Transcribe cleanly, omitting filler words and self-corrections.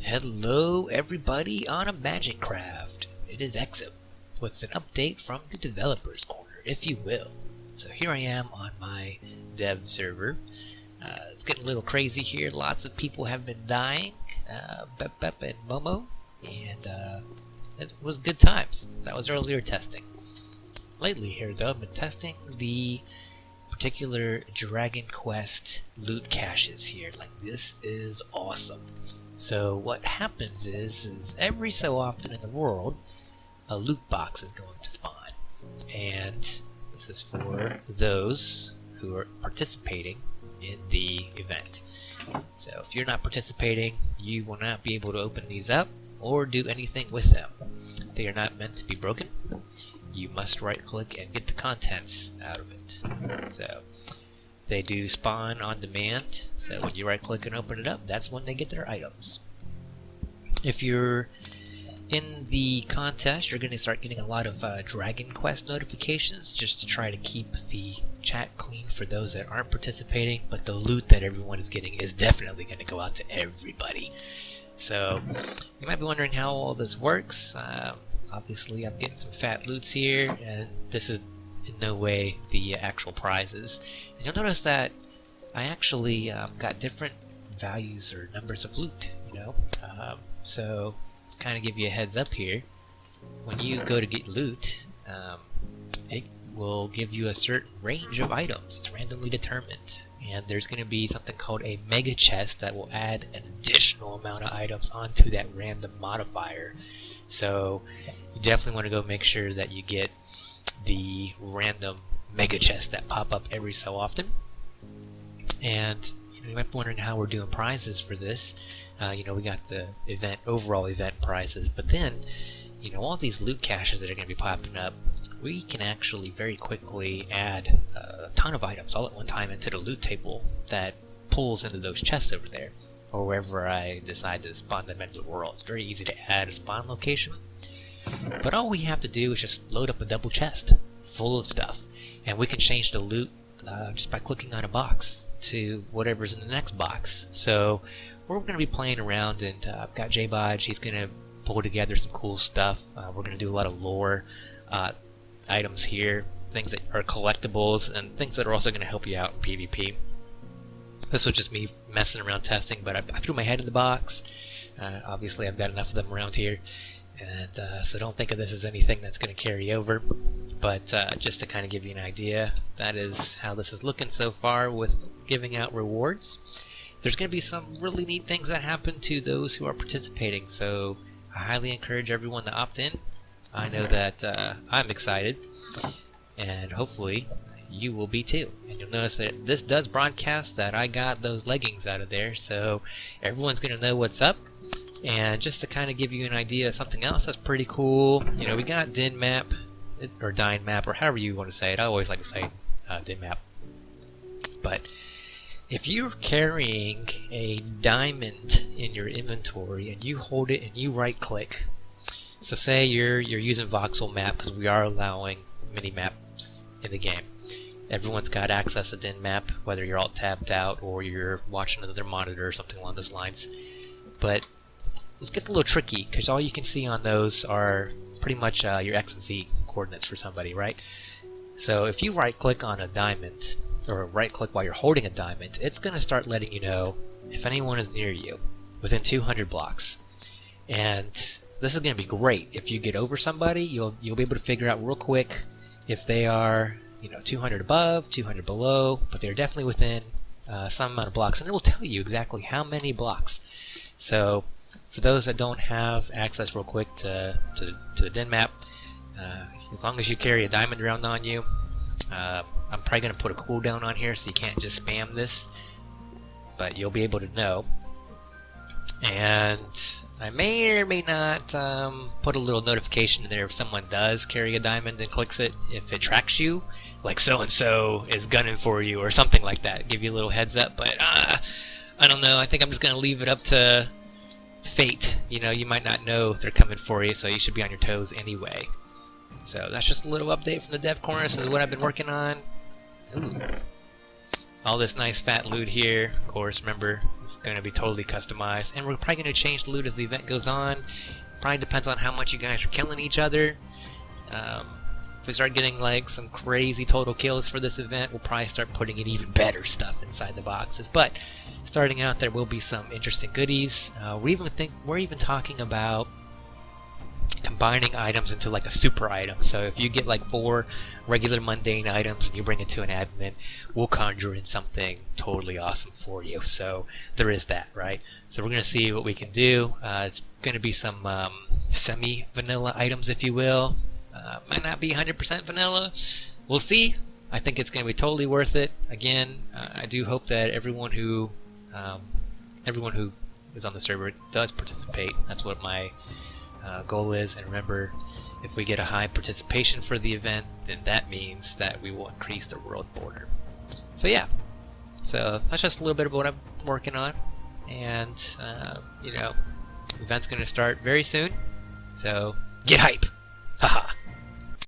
Hello everybody on ImagineCraft. It is Ekzim with an update from the developers corner, if you will. So here I am on my dev server. It's getting a little crazy here. Lots of people have been dying, Bep and Momo, and it was good times. That was earlier testing. Lately here though, I've been testing the particular DragonQuest loot caches here. Like, this is awesome. So what happens is every so often in the world, a loot box is going to spawn. And this is for those who are participating in the event. So if you're not participating, you will not be able to open these up or do anything with them. They are not meant to be broken. You must right click and get the contents out of it. So they do spawn on demand, so when you right click and open it up, that's when they get their items. If you're in the contest, you're going to start getting a lot of DragonQuest notifications just to try to keep the chat clean for those that aren't participating, but the loot that everyone is getting is definitely going to go out to everybody. So you might be wondering how all this works. Obviously I'm getting some fat loots here, and this is in no way the actual prizes. And you'll notice that I actually got different values or numbers of loot, so kind of give you a heads up here. When you go to get loot, it will give you a certain range of items. It's randomly determined, and there's going to be something called a mega chest that will add an additional amount of items onto that random modifier. So you definitely want to go make sure that you get the random mega chests that pop up every so often. And you might be wondering how we're doing prizes for this. We got the overall event prizes, but then all these loot caches that are going to be popping up, we can actually very quickly add a ton of items all at one time into the loot table that pulls into those chests over there, or wherever I decide to spawn them into the world. It's very easy to add a spawn location, but all we have to do is just load up a double chest full of stuff, and we can change the loot just by clicking on a box to whatever's in the next box. So we're going to be playing around, and I've got J-Bodge. He's going to pull together some cool stuff. We're going to do a lot of lore items here, things that are collectibles, and things that are also going to help you out in PvP. This was just me messing around testing, but I threw my head in the box. Obviously I've got enough of them around here, and so don't think of this as anything that's going to carry over. But just to kind of give you an idea, that is how this is looking so far with giving out rewards. There's going to be some really neat things that happen to those who are participating, so I highly encourage everyone to opt in. I know that I'm excited, and hopefully you will be too. And you'll notice that this does broadcast that I got those leggings out of there, so everyone's going to know what's up. And just to kind of give you an idea of something else that's pretty cool, we got din map, or dine map, or however you want to say it. I always like to say din map. But if you're carrying a diamond in your inventory and you hold it and you right click, so say you're using voxel map, because we are allowing mini maps in the game. Everyone's got access to din map, whether you're all tabbed out or you're watching another monitor or something along those lines. But it gets a little tricky, because all you can see on those are pretty much your X and Z coordinates for somebody, right? So if you right click on a diamond, or right click while you're holding a diamond, it's going to start letting you know if anyone is near you within 200 blocks. And this is going to be great. If you get over somebody, you'll be able to figure out real quick if they are 200 above, 200 below, but they're definitely within some amount of blocks, and it will tell you exactly how many blocks. So for those that don't have access real quick to the din map, as long as you carry a diamond around on you, I'm probably going to put a cooldown on here so you can't just spam this, but you'll be able to know. And I may or may not put a little notification in there if someone does carry a diamond and clicks it, if it tracks you, like so-and-so is gunning for you or something like that. Give you a little heads up, but I don't know. I think I'm just going to leave it up to fate. You might not know they're coming for you, so you should be on your toes anyway. So that's just a little update from the dev corner. This is what I've been working on. Ooh. all this nice fat loot here. Of course, remember, it's going to be totally customized, and we're probably going to change the loot as the event goes on. Probably depends on how much you guys are killing each other. If we start getting like some crazy total kills for this event, we'll probably start putting in even better stuff inside the boxes. But starting out, there will be some interesting goodies. We're even talking about combining items into like a super item. So if you get like 4 regular mundane items and you bring it to an admin, we'll conjure in something totally awesome for you. So there is that, right? So we're going to see what we can do. It's going to be some semi-vanilla items, if you will. Might not be 100% vanilla. We'll see. I think it's going to be totally worth it. Again, I do hope that everyone who is on the server does participate. That's what my goal is. And remember, if we get a high participation for the event, then that means that we will increase the world border. So yeah, so that's just a little bit of what I'm working on, and you know, the event's going to start very soon. So get hype! Haha.